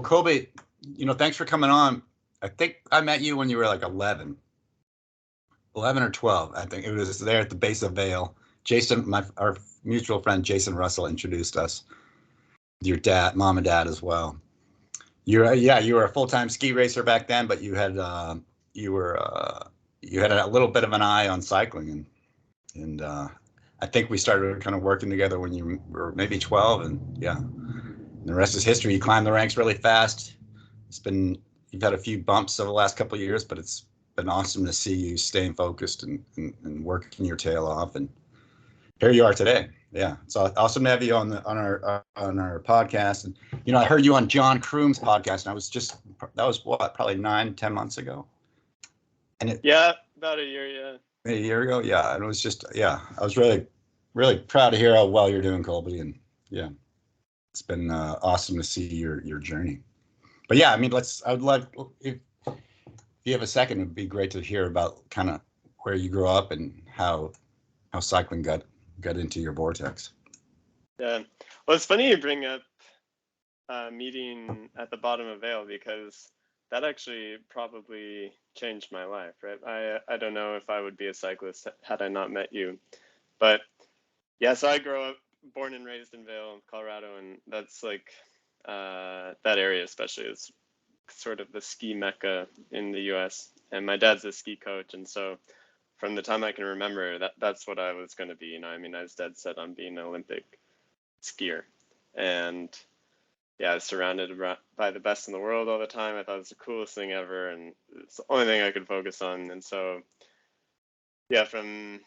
Colby, thanks for coming on. I think I met you when you were like 11 or 12. I think it was there at the base of Vale. Jason, our mutual friend Jason Russell introduced us. Your dad, mom and dad as well. You were a full-time ski racer back then, but you had you had a little bit of an eye on cycling, and I think we started kind of working together when you were maybe 12, and the rest is history. You climbed the ranks really fast. You've had a few bumps over the last couple of years, but it's been awesome to see you staying focused and working your tail off. And here you are today. Yeah, it's awesome to have you on our podcast. And I heard you on John Kroom's podcast, and that was what, probably 9-10 months ago. And about a year. Yeah. A year ago, yeah. And it was I was really, really proud to hear how well you're doing, Colby. And it's been awesome to see your journey. But yeah, I mean, I would love, if you have a second, it'd be great to hear about kind of where you grew up and how cycling got into your vortex. Yeah, well, it's funny you bring up meeting at the bottom of Vale, because that actually probably changed my life, right? I don't know if I would be a cyclist had I not met you, but yeah, so I grew up, born and raised in Vale, Colorado, and that's like that area especially is sort of the ski mecca in the US, and my dad's a ski coach, and so from the time I can remember, that's what I was going to be. I mean, I was dead set on being an Olympic skier, and I was surrounded by the best in the world all the time. I thought it was the coolest thing ever, and it's the only thing I could focus on. And so from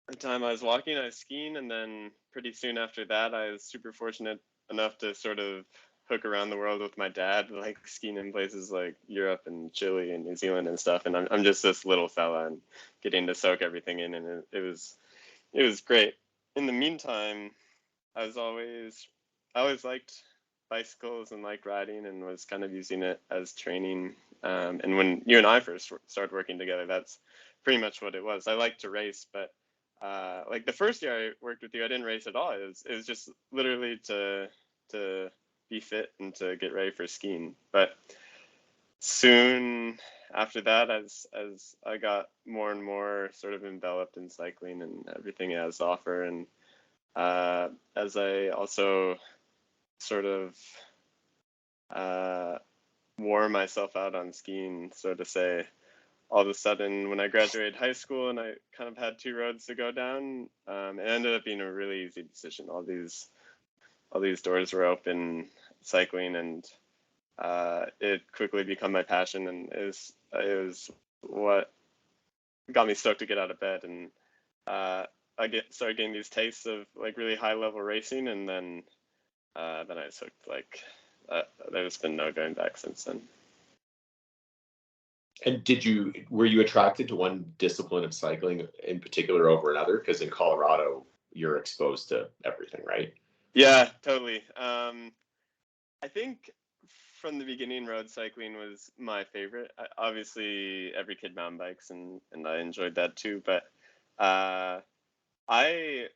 the time I was walking, I was skiing, and then pretty soon after that, I was super fortunate enough to sort of hook around the world with my dad, like skiing in places like Europe and Chile and New Zealand and stuff. And I'm just this little fella and getting to soak everything in, and it was great. In the meantime, I always liked bicycles and liked riding, and was kind of using it as training. And when you and I first started working together, that's pretty much what it was. I liked to race, but like the first year I worked with you, I didn't race at all. It was just literally to be fit and to get ready for skiing. But soon after that, as I got more and more sort of enveloped in cycling and everything it has to offer, and as I also sort of wore myself out on skiing, so to say, all of a sudden when I graduated high school and I kind of had two roads to go down, it ended up being a really easy decision. All these doors were open, cycling, and it quickly became my passion, and it was what got me stoked to get out of bed. And I started getting these tastes of like really high level racing, and then I was hooked. Like there's been no going back since then. And were you attracted to one discipline of cycling in particular over another? Because in Colorado, you're exposed to everything, right? Yeah, totally. I think from the beginning, road cycling was my favorite. Obviously, every kid mountain bikes, and I enjoyed that too. But I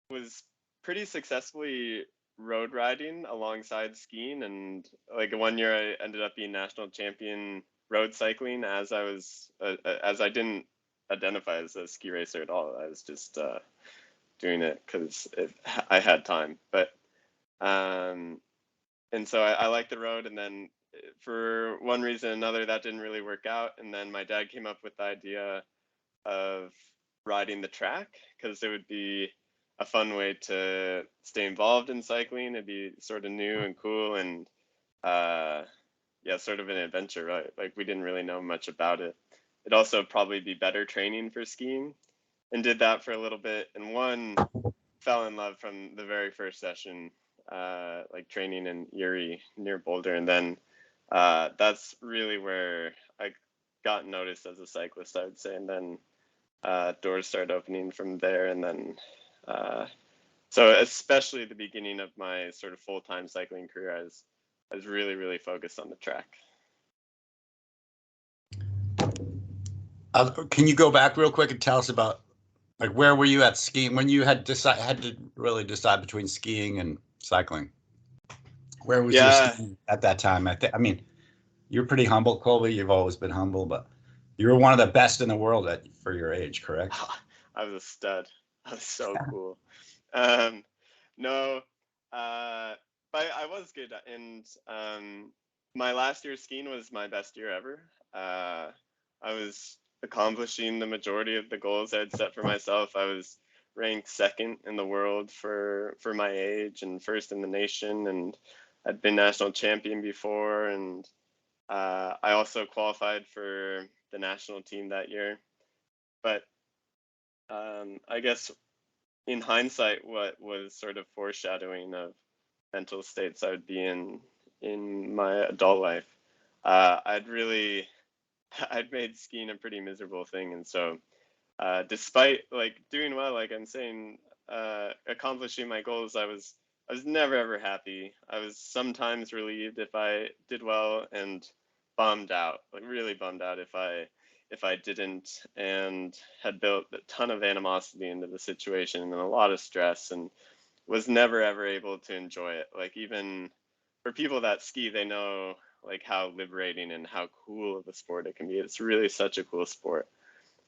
was pretty successfully road riding alongside skiing, and like one year I ended up being national champion road cycling as I didn't identify as a ski racer at all. I was just doing it because I had time. But and so I liked the road, and then for one reason or another that didn't really work out, and then my dad came up with the idea of riding the track, because it would be a fun way to stay involved in cycling. It'd be sort of new and cool, and sort of an adventure, right? Like we didn't really know much about it. It'd also probably be better training for skiing, and did that for a little bit, and fell in love from the very first session, like training in Erie near Boulder. And then that's really where I got noticed as a cyclist, I would say. And then doors started opening from there. And then so especially the beginning of my sort of full-time cycling career, I was really, really focused on the track. Can you go back real quick and tell us about, like, where were you at skiing when you had to really decide between skiing and cycling? Where was your skiing at that time? I mean, you're pretty humble, Colby. You've always been humble, but you were one of the best in the world for your age, correct? I was a stud. I was so cool. No, but I was good, and my last year skiing was my best year ever. I was accomplishing the majority of the goals I'd set for myself. I was ranked second in the world for my age and first in the nation, and I'd been national champion before, and I also qualified for the national team that year. But I guess in hindsight, what was sort of foreshadowing of mental states I would be in my adult life, I'd made skiing a pretty miserable thing, and so despite like doing well, like I'm saying, accomplishing my goals, I was never ever happy. I was sometimes relieved if I did well, and bummed out, like really bummed out if I didn't, and had built a ton of animosity into the situation and a lot of stress, and was never ever able to enjoy it. Like even for people that ski, they know like how liberating and how cool of a sport it can be. It's really such a cool sport.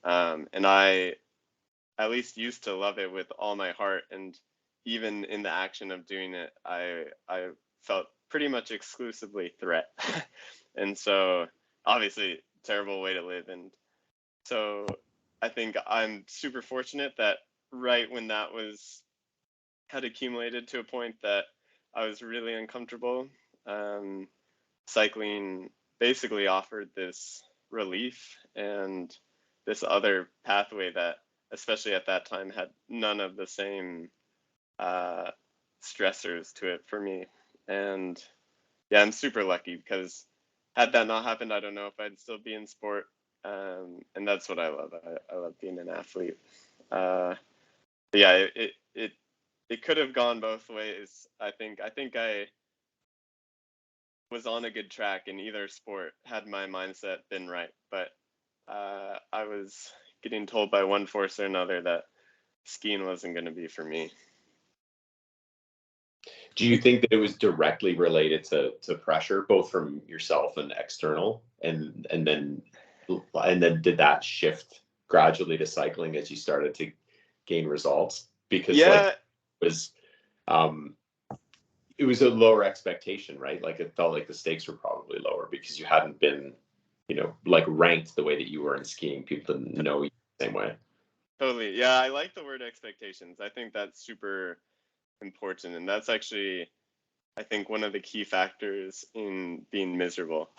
And I at least used to love it with all my heart. And even in the action of doing it, I felt pretty much exclusively threat. And so obviously terrible way to live. And so I think I'm super fortunate that right when that had accumulated to a point that I was really uncomfortable, cycling basically offered this relief and this other pathway that, especially at that time, had none of the same stressors to it for me. And yeah, I'm super lucky because had that not happened, I don't know if I'd still be in sport. And that's what I love. I love being an athlete. But yeah, it could have gone both ways. I think I was on a good track in either sport had my mindset been right. But I was getting told by one force or another that skiing wasn't going to be for me. Do you think that it was directly related to pressure, both from yourself and external, and then did that shift gradually to cycling as you started to gain results? Because like it was a lower expectation, right? Like it felt like the stakes were probably lower because you hadn't been, like ranked the way that you were in skiing. People didn't know you the same way. Totally. Yeah, I like the word expectations. I think that's super important, and that's actually, I think, one of the key factors in being miserable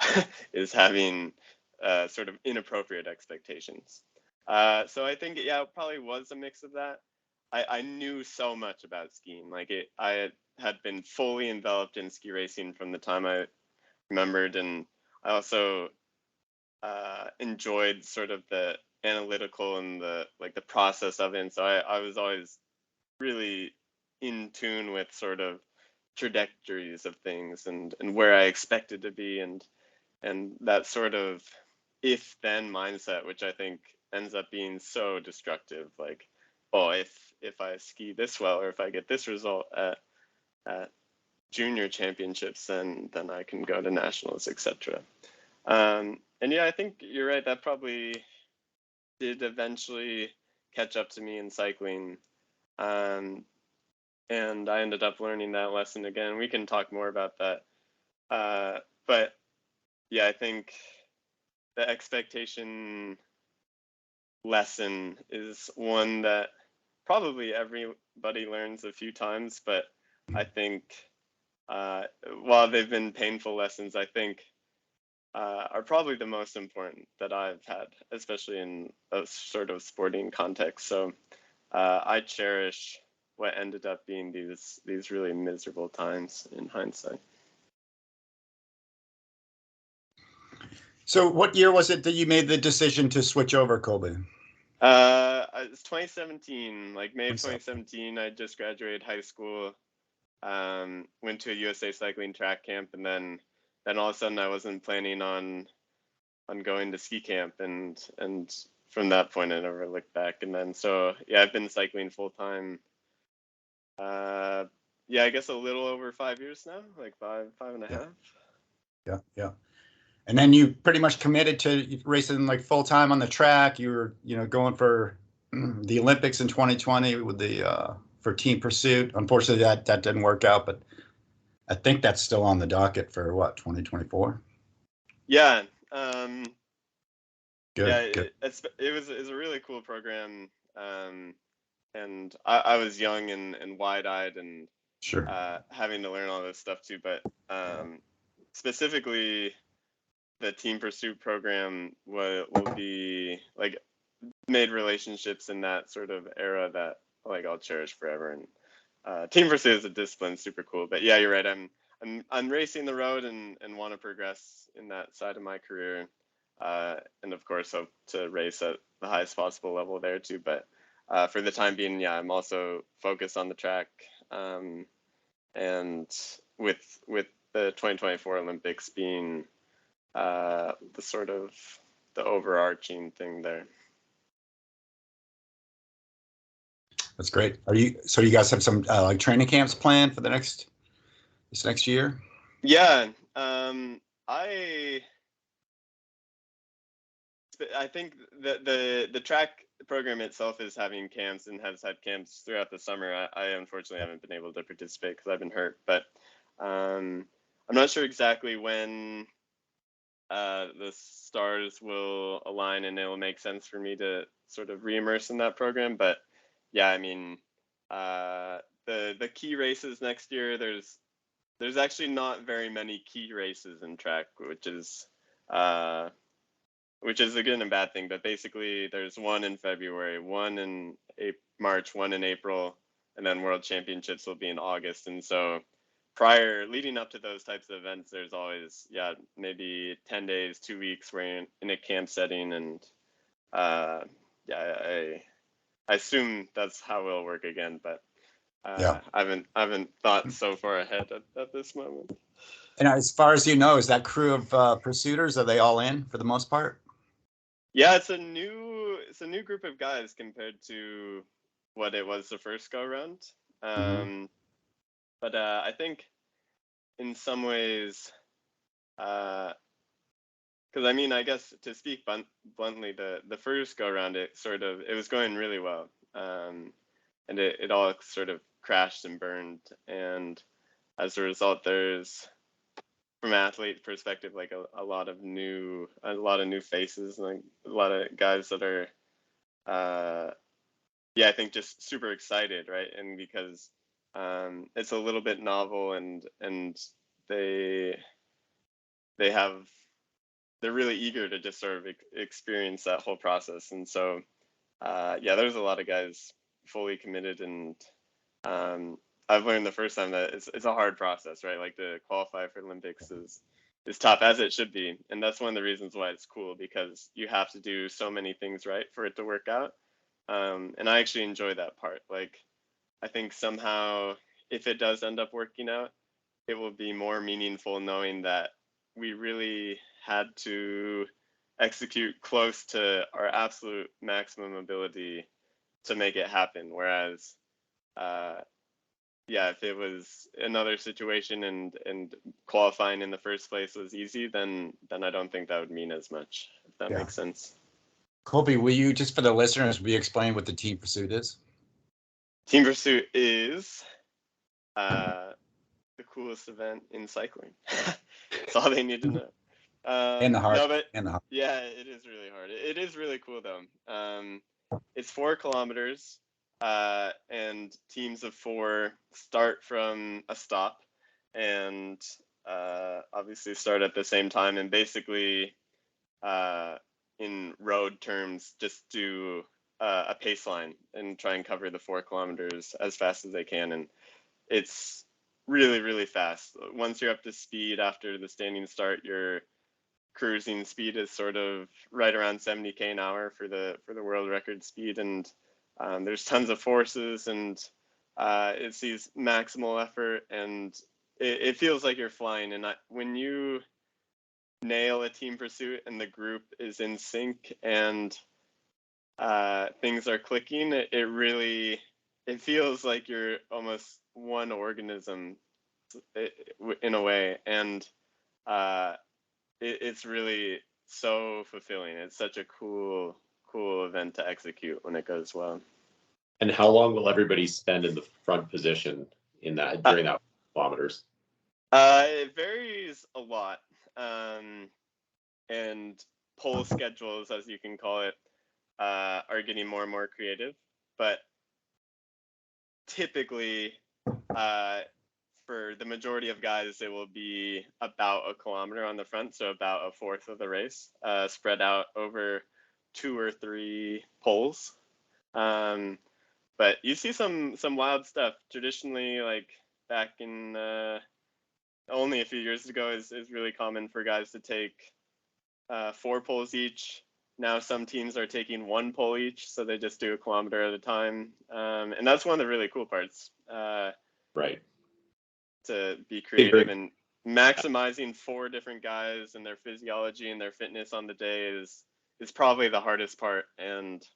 is having sort of inappropriate expectations. So I think, yeah, it probably was a mix of that. I knew so much about skiing. Like I had been fully enveloped in ski racing from the time I remembered, and I also enjoyed sort of the analytical and the process of it. And so I was always really in tune with sort of trajectories of things and where I expected to be, and that sort of if then mindset, which I think ends up being so destructive. Like, oh, if I ski this well, or if I get this result at junior championships, then I can go to nationals, etc. And yeah, I think you're right. That probably did eventually catch up to me in cycling. And I ended up learning that lesson again. We can talk more about that. But yeah, I think the expectation lesson is one that probably everybody learns a few times, but I think while they've been painful lessons, I think are probably the most important that I've had, especially in a sort of sporting context. So I cherish what ended up being these really miserable times in hindsight. So what year was it that you made the decision to switch over, Colby? It's 2017, like May of 2017. I just graduated high school, went to a USA Cycling track camp, and then all of a sudden I wasn't planning on going to ski camp, and from that point I never looked back. And then so yeah, I've been cycling full time yeah, I guess a little over 5 years now, like five and a half. Yeah. And then you pretty much committed to racing like full time on the track. You were, going for the Olympics in 2020 with the for Team Pursuit. Unfortunately, that didn't work out, but I think that's still on the docket for what, 2024. Yeah. Good. It was a really cool program. And I was young and wide-eyed and Sure. having to learn all this stuff too. But specifically, the Team Pursuit program will be like made relationships in that sort of era that like I'll cherish forever. And Team Pursuit is a discipline, super cool. But yeah, you're right. I'm racing the road and want to progress in that side of my career, and of course hope to race at the highest possible level there too. But for the time being, yeah, I'm also focused on the track, and with the 2024 Olympics being the sort of the overarching thing there. That's great. So you guys have some like training camps planned for this next year? Yeah, I think that the track program itself is having camps and has had camps throughout the summer. I unfortunately haven't been able to participate because I've been hurt, but I'm not sure exactly when the stars will align and it will make sense for me to sort of re-immerse in that program. But yeah, I mean, the key races next year, there's actually not very many key races in track, which is a good and bad thing. But basically, there's one in February, one in March, one in April, and then World Championships will be in August. And so leading up to those types of events, there's always, maybe 10 days, 2 weeks where you're in a camp setting. And I assume that's how it'll work again. But I haven't thought so far ahead at this moment. And as far as you know, is that crew of pursuiters, are they all in for the most part? Yeah, it's a new group of guys compared to what it was the first go around. But I think in some ways, because I mean, I guess to speak bluntly, the first go around, it was going really well, and it all sort of crashed and burned, and as a result, there's, from an athlete perspective, like a lot of new faces, like a lot of guys that are I think just super excited, right? And because it's a little bit novel, and they're really eager to just sort of experience that whole process. And so there's a lot of guys fully committed, and I've learned the first time that it's a hard process, right? Like to qualify for Olympics is tough, as it should be. And that's one of the reasons why it's cool, because you have to do so many things right for it to work out. And I actually enjoy that part. Like, I think somehow if it does end up working out, it will be more meaningful knowing that we really had to execute close to our absolute maximum ability to make it happen. Whereas, if it was another situation and qualifying in the first place was easy, then I don't think that would mean as much, if that makes sense. Colby, will you, just for the listeners, will you explain what the Team Pursuit is? Team Pursuit is the coolest event in cycling. That's all they need to know. And the hard. No, but and the hard. Yeah, it is really hard. It is really cool though. It's 4 kilometers, and teams of 4 start from a stop, and obviously start at the same time, and basically, in road terms, just do a pace line and try and cover the 4 kilometers as fast as they can. And it's really, really fast. Once you're up to speed after the standing start, your cruising speed is sort of right around 70k an hour for the world record speed. And there's tons of forces, and it's these maximal effort, and it feels like you're flying. And when you nail a team pursuit and the group is in sync and things are clicking, it it feels like you're almost one organism in a way, and it's really so fulfilling. It's such a cool event to execute when it goes well. And how long will everybody spend in the front position in that during that kilometers? It varies a lot, and pole schedules, as you can call it, are getting more and more creative. But typically, for the majority of guys, it will be about a kilometer on the front, so about a fourth of the race, spread out over 2 or 3 poles. But you see some wild stuff. Traditionally, like back in only a few years ago, is really common for guys to take 4 poles each. Now some teams are taking 1 pole each, so they just do a kilometer at a time. And that's one of the really cool parts. Right. To be creative and maximizing 4 different guys and their physiology and their fitness on the day is probably the hardest part, and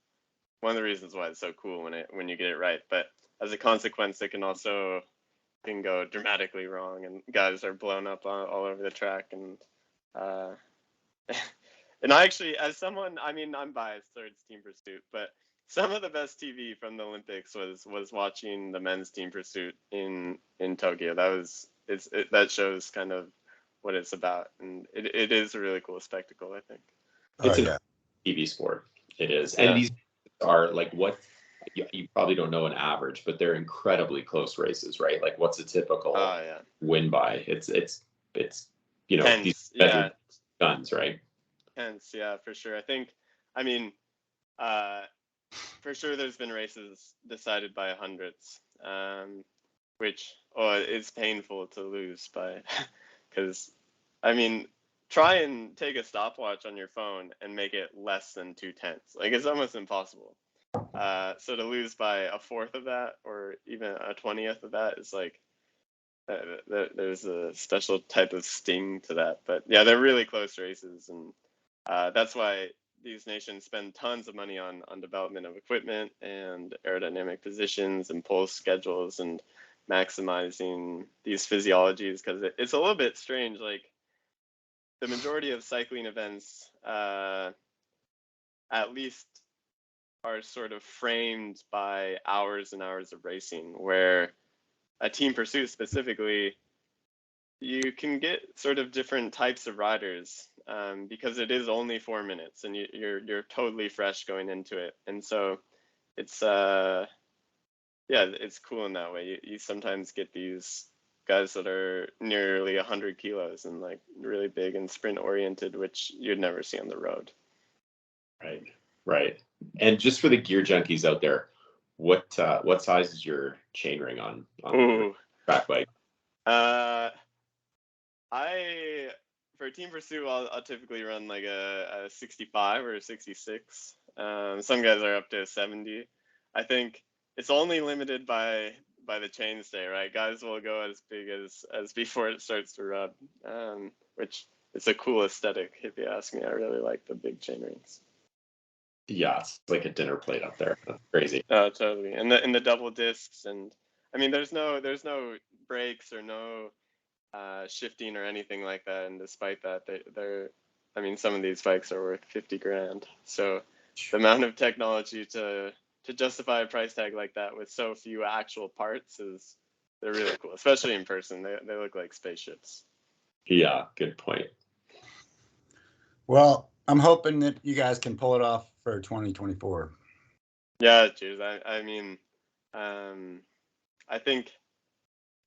one of the reasons why it's so cool when you get it right. But as a consequence, it can go dramatically wrong, and guys are blown up all over the track. And and I actually, as someone, I mean, I'm biased towards team pursuit, but some of the best TV from the Olympics was watching the men's team pursuit in Tokyo. That shows kind of what it's about, and it is a really cool spectacle, I think. It's a TV sport. It is, and these are like what you probably don't know an average, but they're incredibly close races, right? Like, what's a typical win by? It's you know, Hence, these guns, right? Hence, yeah, for sure. I mean, for sure, there's been races decided by hundreds, which it's painful to lose by, because, I mean, try and take a stopwatch on your phone and make it less than 2/10. Like, it's almost impossible. So to lose by a fourth of that, or even a 20th of that, is like, there's a special type of sting to that. But yeah, they're really close races, and that's why these nations spend tons of money on development of equipment and aerodynamic positions and pole schedules and maximizing these physiologies, because it's a little bit strange. Like, the majority of cycling events, at least, are sort of framed by hours and hours of racing, where a team pursuit specifically, you can get sort of different types of riders, because it is only 4 minutes, and you're totally fresh going into it. And so it's it's cool in that way. You sometimes get these guys that are nearly 100 kilos and like really big and sprint oriented, which you'd never see on the road. Right. And just for the gear junkies out there, what size is your chainring on your track bike? For team pursuit, I'll typically run like a 65 or a 66. Some guys are up to a 70. I think it's only limited by the chainstay, right? Guys will go as big as before it starts to rub, which is a cool aesthetic, if you ask me. I really like the big chain rings. Yeah, it's like a dinner plate up there. That's crazy. Oh, totally. And the double discs, and I mean, there's no brakes or no shifting or anything like that. And despite that, I mean, some of these bikes are worth $50,000. So the amount of technology to justify a price tag like that with so few actual parts they're really cool, especially in person. They look like spaceships. Yeah, good point. Well, I'm hoping that you guys can pull it off for 2024. Yeah, cheers. I mean, I think,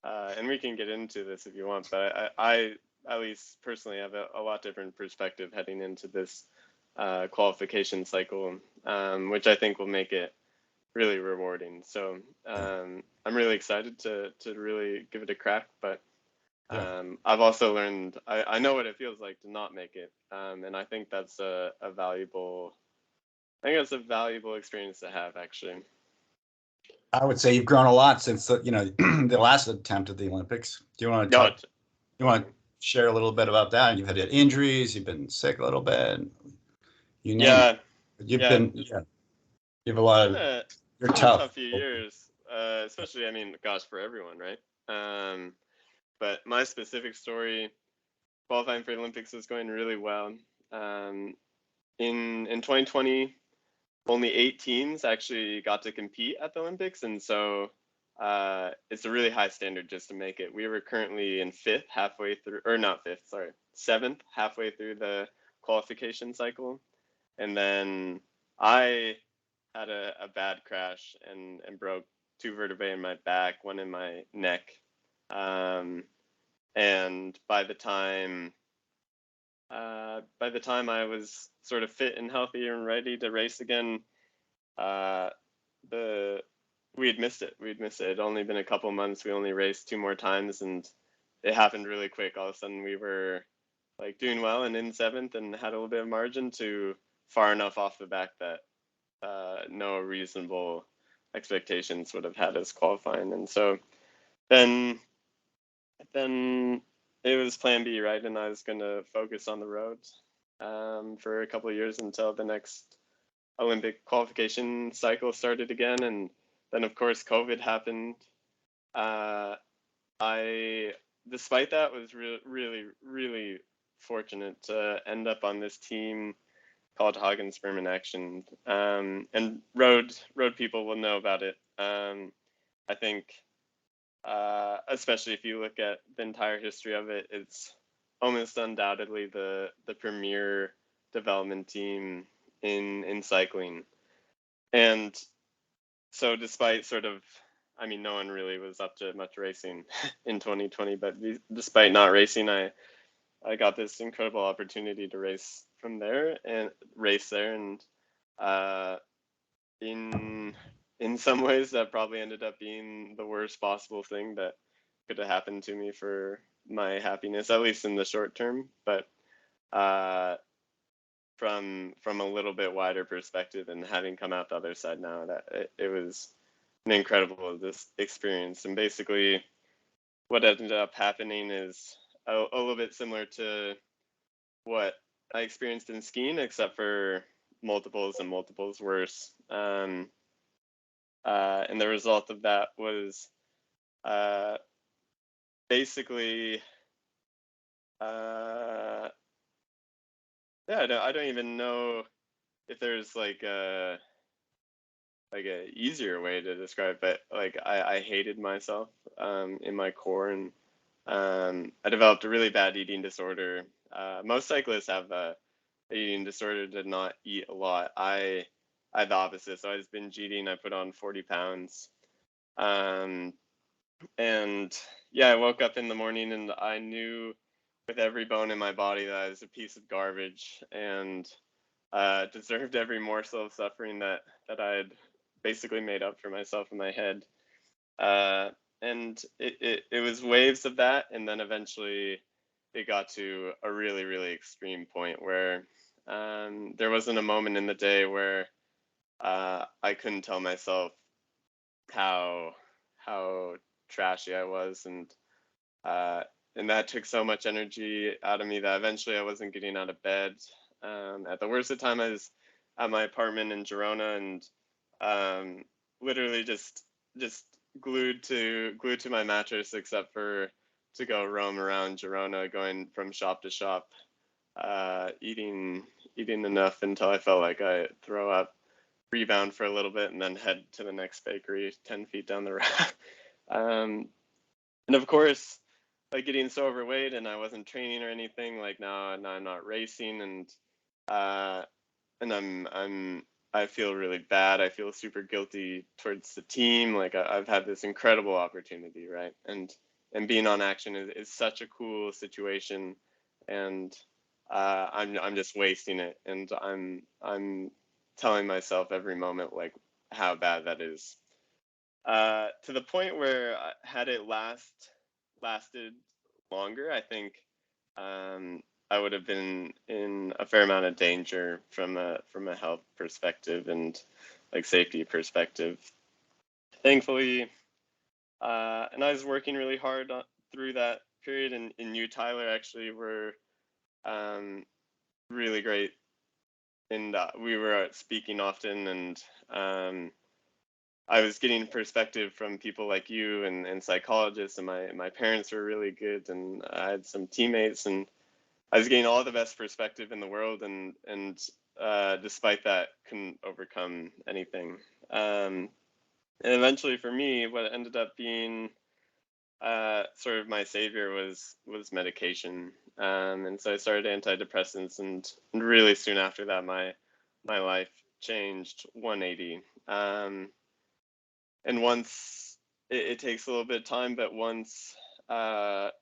and we can get into this if you want, but I at least personally have a lot different perspective heading into this qualification cycle, which I think will make it really rewarding. So I'm really excited to really give it a crack, but I've also learned, I know what it feels like to not make it, and I think that's a valuable experience to have, actually. I would say you've grown a lot since the last attempt at the Olympics. Do you want to You want to share a little bit about that? You've had injuries. You've been sick a little bit. You have a lot of. You're tough. Tough few years. especially, I mean, gosh, for everyone, right? But my specific story, qualifying for the Olympics was going really well. In 2020, only 8 teams actually got to compete at the Olympics, and so it's a really high standard just to make it. We were currently in 5th, halfway through, or not 5th, sorry, 7th, halfway through the qualification cycle, and then I had a bad crash and broke 2 vertebrae in my back, 1 in my neck, and by the time I was sort of fit and healthy and ready to race again, the we had missed it. We'd missed it. It'd only been a couple months. We only raced 2 more times, and it happened really quick. All of a sudden, we were like doing well and in 7th, and had a little bit of margin to far enough off the back that no reasonable expectations would have had us qualifying. And so then it was plan B, right? And I was going to focus on the road for a couple of years until the next Olympic qualification cycle started again. And then, of course, COVID happened. I, despite that, was really, really fortunate to end up on this team called Hagen Sperm in Action. And road people will know about it. I think, especially if you look at the entire history of it, it's almost undoubtedly the premier development team in cycling. And so despite sort of, I mean, no one really was up to much racing in 2020, but despite not racing, I got this incredible opportunity to race there. And in some ways that probably ended up being the worst possible thing that could have happened to me for my happiness, at least in the short term. But from a little bit wider perspective, and having come out the other side now, that it was an incredible experience. And basically what ended up happening is a little bit similar to what I experienced in skiing, except for multiples and multiples worse. And the result of that was basically, yeah, I don't even know if there's like a easier way to describe it, but like I hated myself in my core, and I developed a really bad eating disorder. Most cyclists have a eating disorder to not eat a lot. I had the opposite, so I was binge eating. I put on 40 pounds, and yeah, I woke up in the morning and I knew with every bone in my body that I was a piece of garbage and deserved every morsel of suffering that I had basically made up for myself in my head. And it was waves of that, and then eventually it got to a really, really extreme point where there wasn't a moment in the day where I couldn't tell myself how trashy I was, and that took so much energy out of me that eventually I wasn't getting out of bed. At the worst of the time, I was at my apartment in Girona, and literally just glued to my mattress, except for to go roam around Girona, going from shop to shop, eating enough until I felt like I throw up, rebound for a little bit, and then head to the next bakery 10 feet down the road. And of course, like getting so overweight, and I wasn't training or anything. Like now I'm not racing, and I feel really bad. I feel super guilty towards the team. Like I've had this incredible opportunity, right? And being on Action is such a cool situation, and I'm just wasting it, and I'm telling myself every moment like how bad that is. To the point where had it lasted longer, I think I would have been in a fair amount of danger from a health perspective and like safety perspective. Thankfully, and I was working really hard through that period, and you, Tyler, actually were really great, and we were speaking often, and I was getting perspective from people like you and psychologists, and my parents were really good, and I had some teammates, and I was getting all the best perspective in the world, and despite that, couldn't overcome anything. And eventually, for me, what ended up being sort of my savior was medication, and so I started antidepressants, and really soon after that, my life changed 180. And once it takes a little bit of time, but once the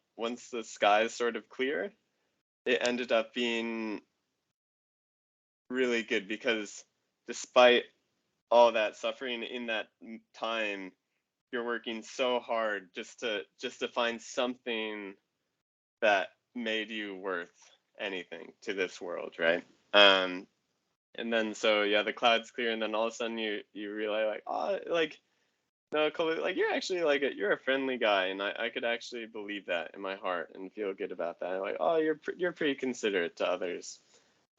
skies sort of clear, it ended up being really good, because despite all that suffering in that time, you're working so hard just to find something that made you worth anything to this world, right? And then so yeah, the clouds clear, and then all of a sudden you realize, like, oh, like, no, Colby, like, you're actually like you're a friendly guy, and I could actually believe that in my heart and feel good about that. Like, oh, you're pretty considerate to others.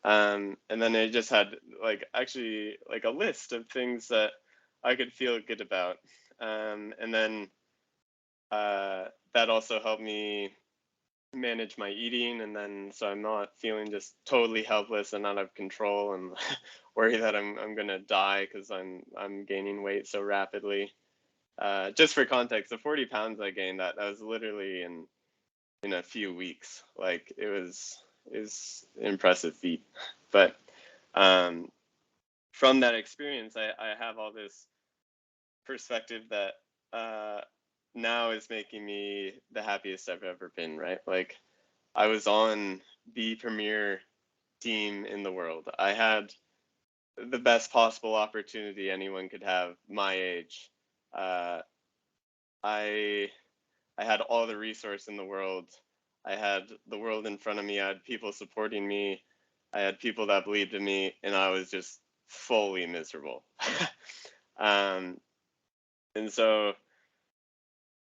And then I just had like actually like a list of things that I could feel good about. And then that also helped me manage my eating, and then so I'm not feeling just totally helpless and out of control, and worry that I'm gonna die because I'm gaining weight so rapidly. Just for context, the 40 pounds I gained, that was literally in a few weeks. Like, it was an impressive feat. But from that experience, I have all this perspective that now is making me the happiest I've ever been, right? Like, I was on the premier team in the world. I had the best possible opportunity anyone could have my age. I had all the resource in the world. I had the world in front of me. I had people supporting me. I had people that believed in me, and I was just fully miserable. um, and so,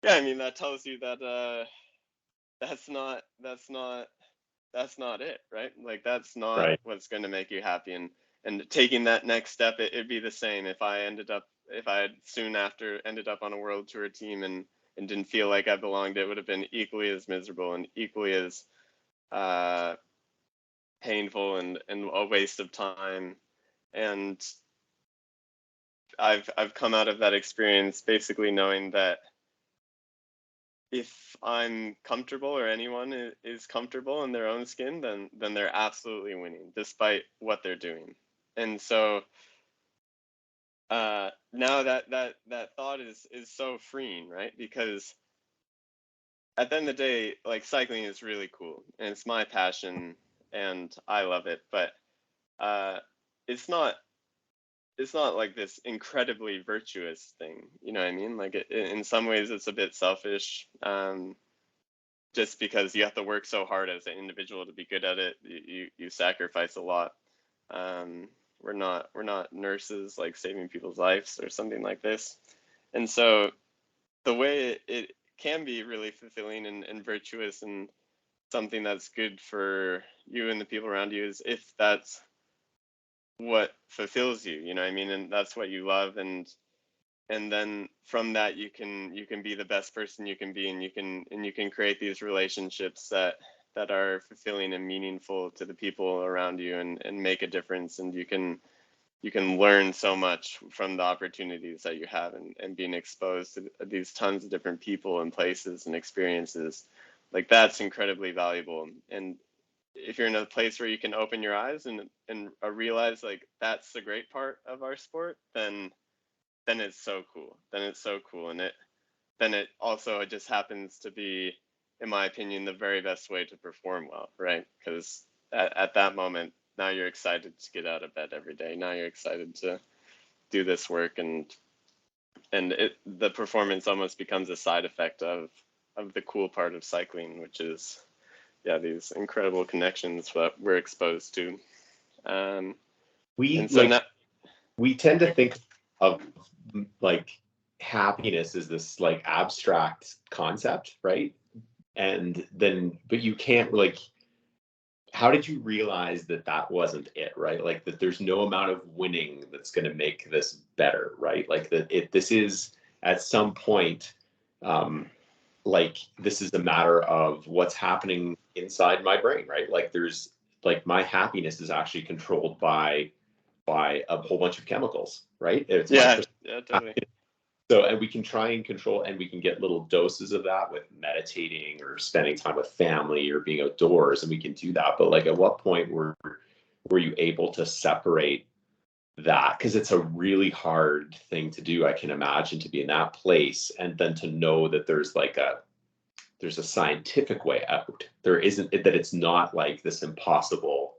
yeah, I mean, that tells you that that's not it, right? Like, that's not Right. what's going to make you happy. And taking that next step, it'd be the same if I had soon after ended up on a world tour team and didn't feel like I belonged. It would have been equally as miserable and equally as painful and a waste of time. And I've come out of that experience basically knowing that if I'm comfortable, or anyone is comfortable in their own skin, then they're absolutely winning, despite what they're doing. And so now that thought is so freeing, right? Because at the end of the day, like, cycling is really cool, and it's my passion, and I love it. But it's not like this incredibly virtuous thing, you know what I mean? Like, in some ways, it's a bit selfish. Just because you have to work so hard as an individual to be good at it, you sacrifice a lot. We're not nurses, like, saving people's lives or something like this. And so the way it can be really fulfilling and virtuous and something that's good for you and the people around you is if that's what fulfills you, you know what I mean? And that's what you love, and then from that you can be the best person you can be, and you can create these relationships that are fulfilling and meaningful to the people around you, and make a difference, and you can learn so much from the opportunities that you have, and being exposed to these tons of different people and places and experiences. Like, that's incredibly valuable. And if you're in a place where you can open your eyes and realize, like, that's the great part of our sport, then it's so cool. Then it's so cool. And it also, it just happens to be, in my opinion, the very best way to perform well, right? Because at that moment, now you're excited to get out of bed every day. Now you're excited to do this work, and the performance almost becomes a side effect of the cool part of cycling, which is, yeah, these incredible connections that we're exposed to. We And so now, we tend to think of, like, happiness as this, like, abstract concept, right? And then, but you can't, like, how did you realize that that wasn't it, right? Like that there's no amount of winning that's going to make this better, right? Like that this is at some point, like this is a matter of what's happening inside my brain, right? Like there's like my happiness is actually controlled by a whole bunch of chemicals, right? It's Yeah, yeah, totally. so, and we can try and control, and we can get little doses of that with meditating or spending time with family or being outdoors, and we can do that. But like, at what point were you able to separate that? Because it's a really hard thing to do. I can imagine, to be in that place and then to know that there's a scientific way out. There isn't, that it's not like this impossible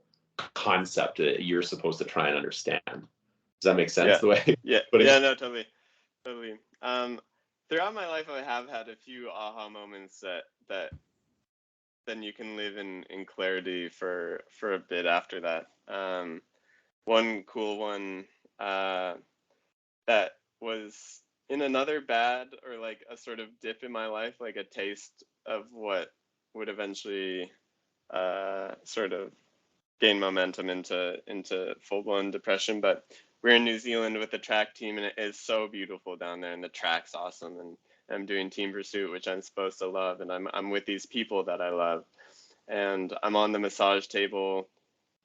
concept that you're supposed to try and understand. Does that make sense? Yeah, The way? yeah, But yeah, no, totally. Totally. Throughout my life, I have had a few aha moments that then you can live in clarity for a bit after that. One cool one that was in another bad, or like a sort of dip in my life, like a taste of what would eventually sort of gain momentum into full blown depression. But we're in New Zealand with the track team, and it is so beautiful down there, and the track's awesome, and I'm doing team pursuit, which I'm supposed to love, and I'm with these people that I love, and I'm on the massage table,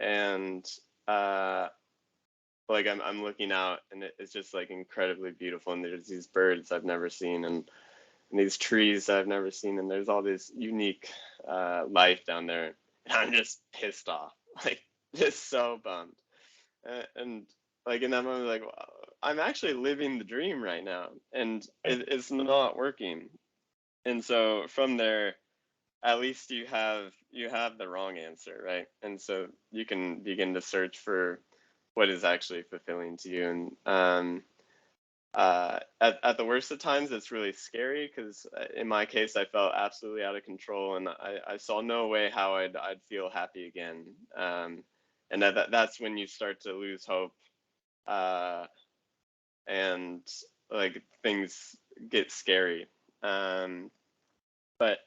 and like I'm looking out, and it's just like incredibly beautiful, and there's these birds I've never seen, and these trees I've never seen, and there's all this unique life down there, and I'm just pissed off, like just so bummed, and like in that moment, like wow, I'm actually living the dream right now, and it's not working, and so from there, at least you have the wrong answer, right? And so you can begin to search for what is actually fulfilling to you, and at the worst of times, it's really scary because in my case, I felt absolutely out of control, and I saw no way how I'd feel happy again. And that's when you start to lose hope, and like things get scary. But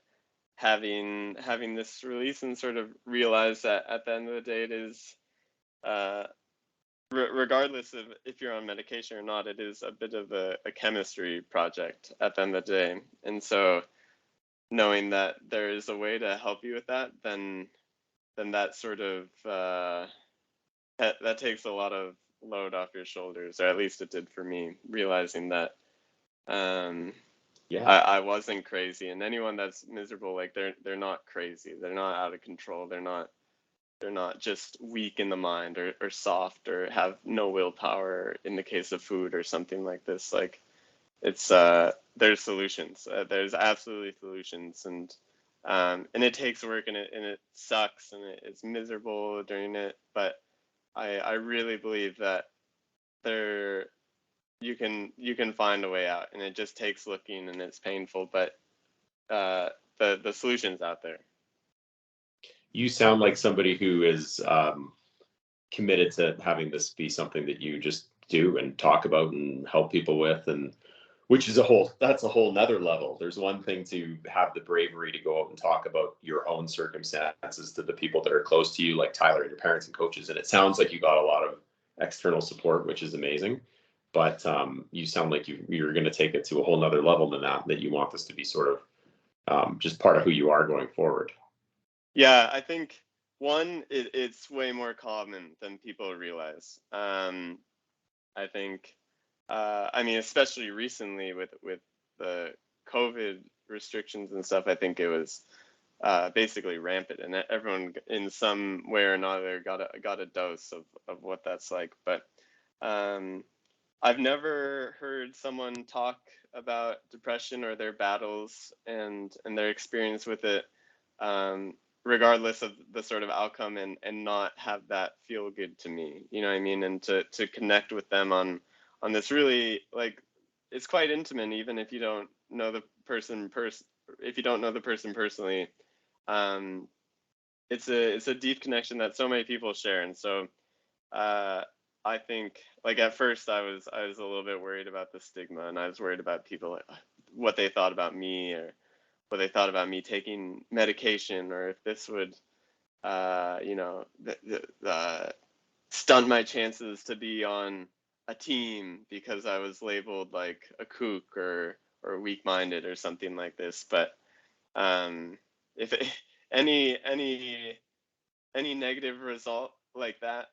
having this release and sort of realize that at the end of the day, it is regardless of if you're on medication or not, it is a bit of a chemistry project at the end of the day. And so knowing that there is a way to help you with that, then that sort of that takes a lot of load off your shoulders, or at least it did for me, realizing that yeah, I wasn't crazy, and anyone that's miserable, like they're not crazy, they're not out of control, they're not just weak in the mind, or soft, or have no willpower in the case of food or something like this. Like it's there's solutions. There's absolutely solutions, and it takes work, and it sucks, and it's miserable during it. But I really believe that there you can find a way out, and it just takes looking, and it's painful, but the solution's out there. you sound like somebody who is committed to having this be something that you just do and talk about and help people with, and which is that's a whole nother level. There's one thing to have the bravery to go out and talk about your own circumstances to the people that are close to you, like Tyler and your parents and coaches. And it sounds like you got a lot of external support, which is amazing. But you sound like you're going to take it to a whole nother level than that you want this to be sort of just part of who you are going forward. Yeah, I think one, it's way more common than people realize. I think, I mean, especially recently with the COVID restrictions and stuff, I think it was basically rampant, and everyone in some way or another got a dose of what that's like. But I've never heard someone talk about depression or their battles and their experience with it, regardless of the sort of outcome, and not have that feel good to me. You know what I mean? And to connect with them on this really, like, it's quite intimate, even if you don't know the person if you don't know the person personally. It's a deep connection that so many people share, and so I think, like, at first I was a little bit worried about the stigma, and I was worried about people, what they thought about me, or what they thought about me taking medication, or if this would stunt my chances to be on a team because I was labeled like a kook or weak-minded or something like this. But if it, any negative result like that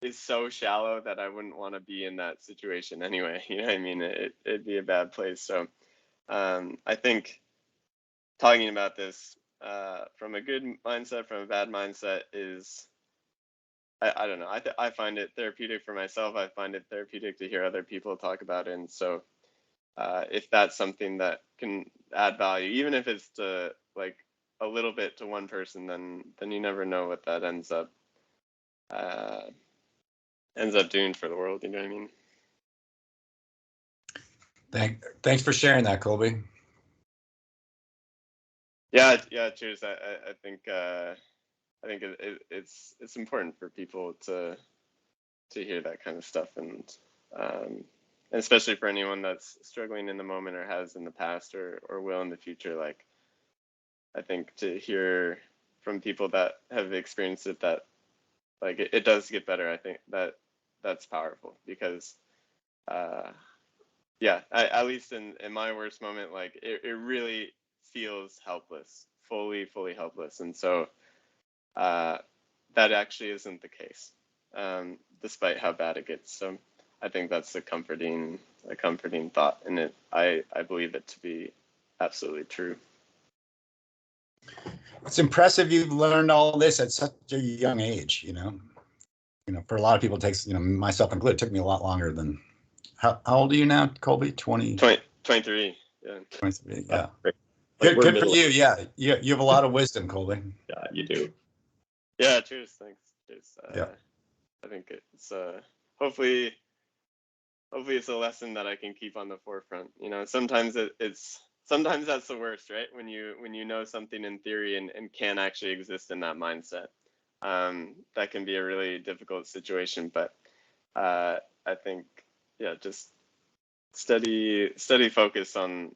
is so shallow that I wouldn't want to be in that situation anyway. You know what I mean? It'd be a bad place. So I think talking about this from a good mindset, from a bad mindset is, I don't know. I find it therapeutic for myself. I find it therapeutic to hear other people talk about it. And so if that's something that can add value, even if it's to like a little bit to one person, then you never know what that ends up doing for the world. You know what I mean? Thanks for sharing that, Colby. Yeah. Cheers. I think it's important for people to hear that kind of stuff, and especially for anyone that's struggling in the moment or has in the past or will in the future. Like, I think to hear from people that have experienced it, that like it does get better. I think that's powerful because at least in my worst moment, like it really feels helpless, fully helpless. And so that actually isn't the case, despite how bad it gets. So I think that's a comforting thought, and I believe it to be absolutely true. It's impressive you've learned all this at such a young age, for a lot of people it takes, myself included, it took me a lot longer than, how old are you now, Colby? 23. Yeah. 23, yeah. Like Good for you. Yeah. You have a lot of wisdom, Colby. Yeah, you do. Yeah, cheers. Thanks. Cheers. Yeah. I think it's hopefully it's a lesson that I can keep on the forefront. Sometimes sometimes that's the worst, right? When you know something in theory and can't actually exist in that mindset. That can be a really difficult situation, but I think just steady focus on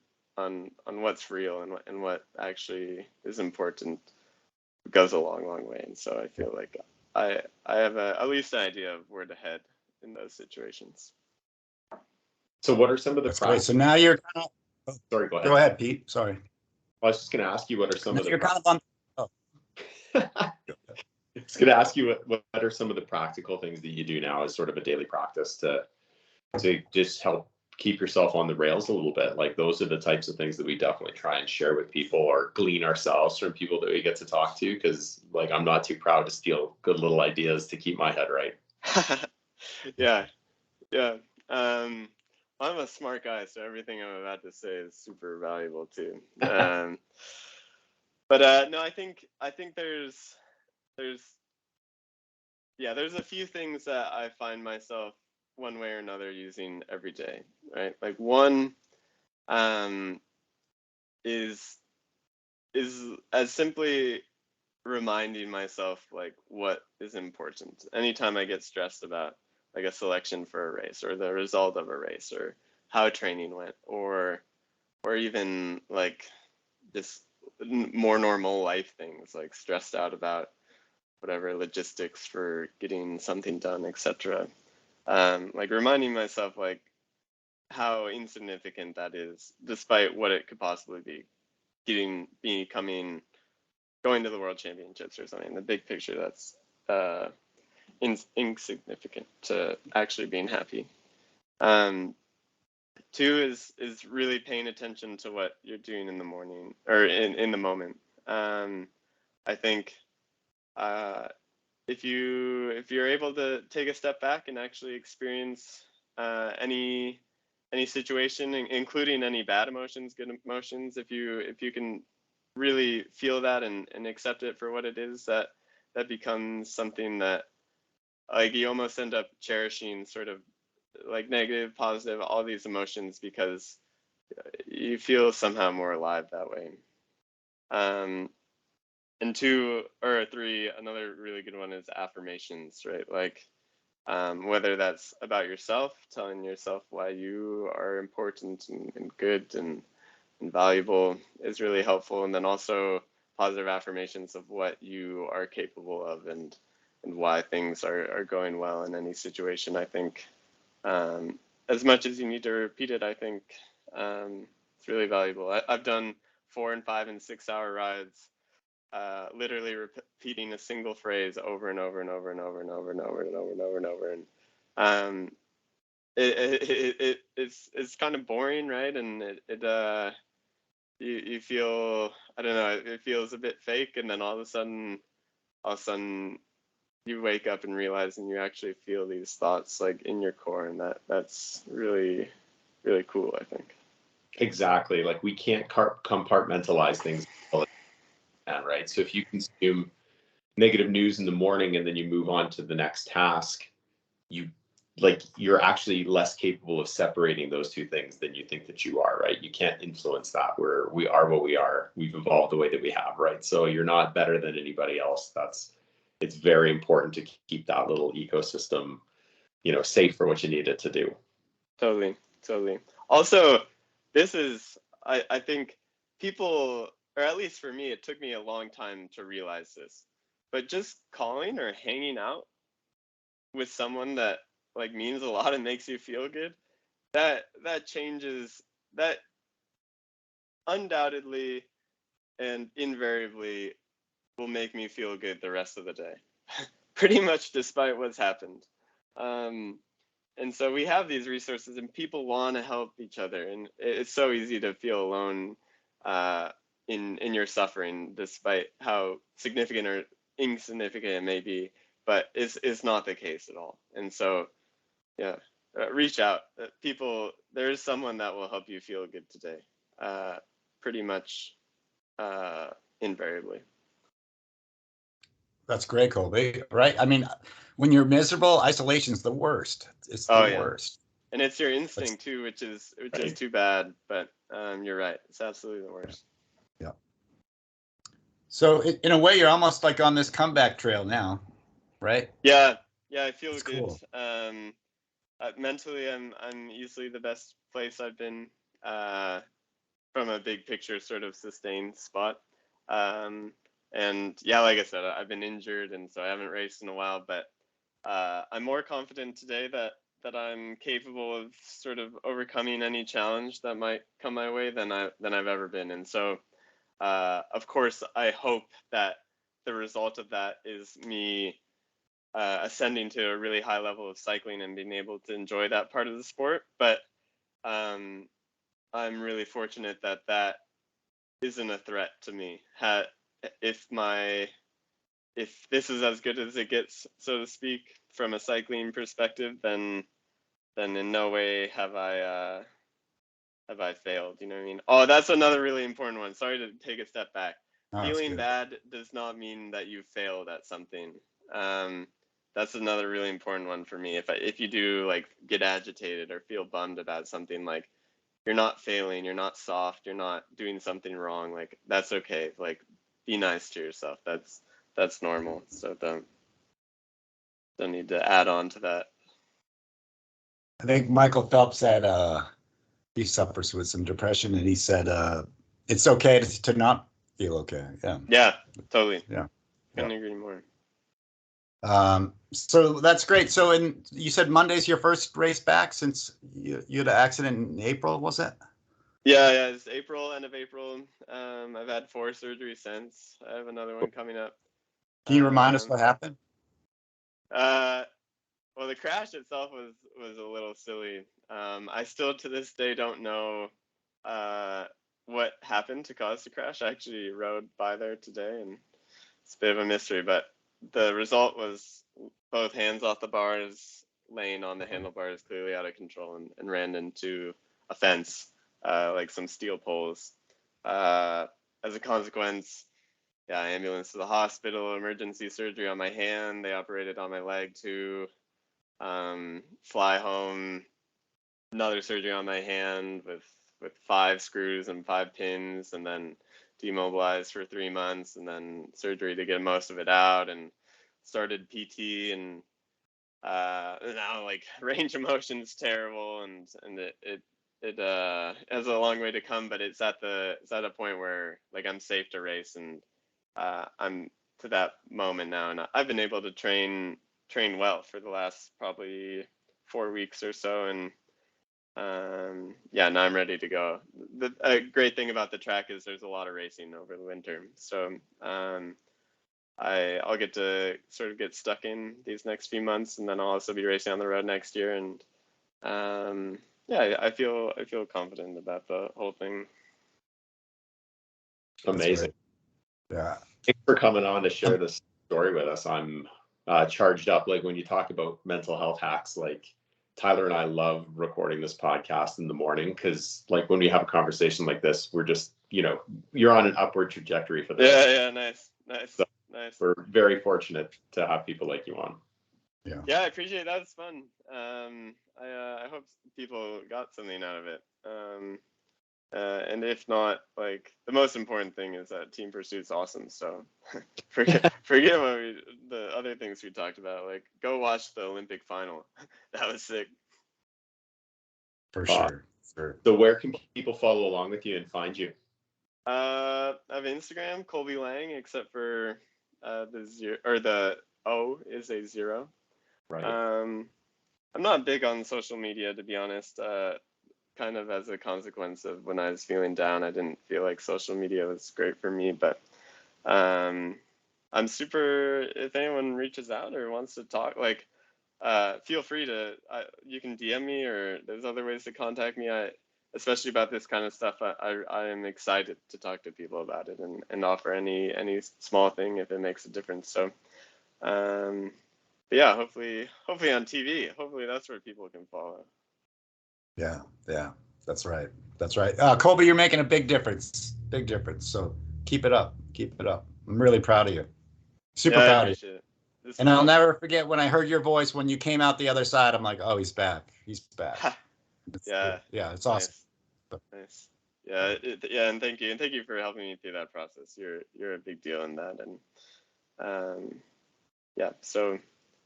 what's real and what actually is important goes a long way. And so I feel like I have at least an idea of where to head in those situations. So what are some of the great. So now you're kind of, sorry, go ahead. Go ahead, Pete. Sorry. I was just going to ask you what are some of the you're kind of on. Oh. I was going to ask you what are some of the practical things that you do now as sort of a daily practice to just help keep yourself on the rails a little bit. Like those are the types of things that we definitely try and share with people or glean ourselves from people that we get to talk to. Cause like, I'm not too proud to steal good little ideas to keep my head right. Yeah. I'm a smart guy, so everything I'm about to say is super valuable too. But no, I think there's a few things that I find myself one way or another using every day, right? Like one is as simply reminding myself like what is important anytime I get stressed about like a selection for a race or the result of a race or how training went or even like just more normal life things, like stressed out about whatever logistics for getting something done, etc. Like reminding myself like how insignificant that is despite what it could possibly be, going to the world championships or something. The big picture, that's insignificant to actually being happy. Two is really paying attention to what you're doing in the morning or in the moment. I think if you're able to take a step back and actually experience any situation, including any bad emotions, good emotions, if you can really feel that and accept it for what it is, that becomes something that like you almost end up cherishing, sort of like negative, positive, all these emotions, because you feel somehow more alive that way. And two or three, another really good one is affirmations, right? Like whether that's about yourself, telling yourself why you are important and good and valuable is really helpful. And then also positive affirmations of what you are capable of, and why things are going well in any situation. I think as much as you need to repeat it, I think it's really valuable. I've done 4 and 5 and 6 hour rides, literally repeating a single phrase over and over and over and over and over and over and over and over and over. And it's kind of boring, right? And you feel, I don't know, it feels a bit fake, and then all of a sudden you wake up and realize, and you actually feel these thoughts like in your core, and that's really, really cool, I think. Exactly. Like, we can't compartmentalize things, right? So if you consume negative news in the morning and then you move on to the next task, you're actually less capable of separating those two things than you think that you are, right? You can't influence that. We are what we are. We've evolved the way that we have, right? So you're not better than anybody else. It's very important to keep that little ecosystem, safe for what you need it to do. Totally. Also, this is, I think people, or at least for me, it took me a long time to realize this, but just calling or hanging out with someone that like means a lot and makes you feel good, that changes, that undoubtedly and invariably will make me feel good the rest of the day, pretty much despite what's happened. And so we have these resources, and people want to help each other, and it's so easy to feel alone in your suffering, despite how significant or insignificant it may be. But it's not the case at all. And so, yeah, reach out. There is someone that will help you feel good today, pretty much invariably. That's great, Colby. Right? I mean, when you're miserable, isolation's the worst. It's the worst. And it's your instinct too, which is too bad. But you're right. It's absolutely the worst. Yeah. So in a way, you're almost like on this comeback trail now, right? Yeah. I feel That's good. Cool. Mentally, I'm easily the best place I've been from a big picture sort of sustained spot. And yeah, like I said, I've been injured, and so I haven't raced in a while, but I'm more confident today that I'm capable of sort of overcoming any challenge that might come my way than I've ever been. And so, of course, I hope that the result of that is me ascending to a really high level of cycling and being able to enjoy that part of the sport. But I'm really fortunate that isn't a threat to me. If this is as good as it gets, so to speak, from a cycling perspective, then in no way have I failed. You know what I mean? Oh, that's another really important one. Sorry to take a step back. Feeling bad does not mean that you failed at something. That's another really important one for me. If you do like get agitated or feel bummed about something, like, you're not failing, you're not soft, you're not doing something wrong. Like, that's okay. Like, be nice to yourself. That's normal. So don't need to add on to that. I think Michael Phelps said he suffers with some depression, and he said it's okay to not feel okay. Yeah, totally. Yeah, couldn't agree more. So that's great. So you said Monday's your first race back since you had an accident in April, was it? Yeah, it's April, end of April. I've had 4 surgeries since. I have another one coming up. Can you remind us what happened? Well, the crash itself was a little silly. I still to this day don't know what happened to cause the crash. I actually rode by there today, and it's a bit of a mystery, but the result was both hands off the bars, laying on the handlebars, clearly out of control, and ran into a fence, like some steel poles. As a consequence, ambulance to the hospital, emergency surgery on my hand. They operated on my leg too. Fly home, another surgery on my hand with 5 screws and 5 pins, and then demobilized for 3 months, and then surgery to get most of it out, and started PT, and now like range of motion's terrible, and it has a long way to come, but it's at a point where like I'm safe to race, and I'm to that moment now, and I've been able to train well for the last probably 4 weeks or so, and yeah, now I'm ready to go. The great thing about the track is there's a lot of racing over the winter, so I'll get to sort of get stuck in these next few months, and then I'll also be racing on the road next year, and yeah, I feel confident about the whole thing. Amazing. Yeah. Thanks for coming on to share this story with us. I'm charged up. Like when you talk about mental health hacks, like Tyler and I love recording this podcast in the morning because like when we have a conversation like this, we're just, you're on an upward trajectory for this. Yeah, nice. So Nice. we're very fortunate to have people like you on. Yeah, I appreciate it. That was fun. I hope people got something out of it. And if not, like the most important thing is that team pursuit's awesome. So forget the other things we talked about. Like go watch the Olympic final. That was sick. For sure. So where can people follow along with you and find you? I have Instagram, Colby Lange, except for the 0 or the O is a 0. Right. I'm not big on social media, to be honest. Kind of as a consequence of when I was feeling down, I didn't feel like social media was great for me. But I'm super. If anyone reaches out or wants to talk, like, feel free to. You can DM me, or there's other ways to contact me. Especially about this kind of stuff, I am excited to talk to people about it and offer any small thing if it makes a difference. So, but yeah, hopefully on TV. Hopefully that's where people can follow. Yeah, that's right. Colby, you're making a big difference. So keep it up. I'm really proud of you. Super proud of you. And I'll never forget when I heard your voice when you came out the other side. I'm like, oh, he's back. Yeah, it's awesome. Nice. Yeah, and thank you for helping me through that process. You're a big deal in that, and yeah. So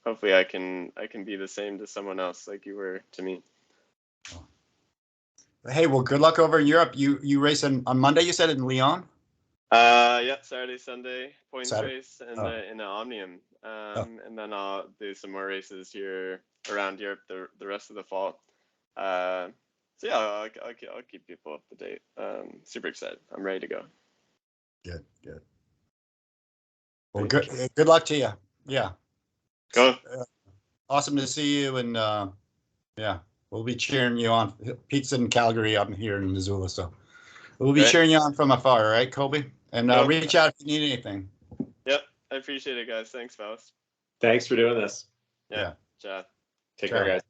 hopefully I can be the same to someone else like you were to me. Hey, well, good luck over in Europe. You race on Monday, you said, in Lyon? Yeah, Saturday, Sunday, points race in the Omnium. And then I'll do some more races here around Europe the rest of the fall. So yeah, I'll keep people up to date. Super excited. I'm ready to go. Good. Well, good luck to you. Yeah. Go. Awesome to see you, and yeah. We'll be cheering you on. Pete's in Calgary. I'm here in Missoula, so we'll be cheering you on from afar. All right, Colby? And reach out if you need anything. Yep. I appreciate it, guys. Thanks, fellas. Thanks for doing this. Yeah. Ciao. Take care, guys.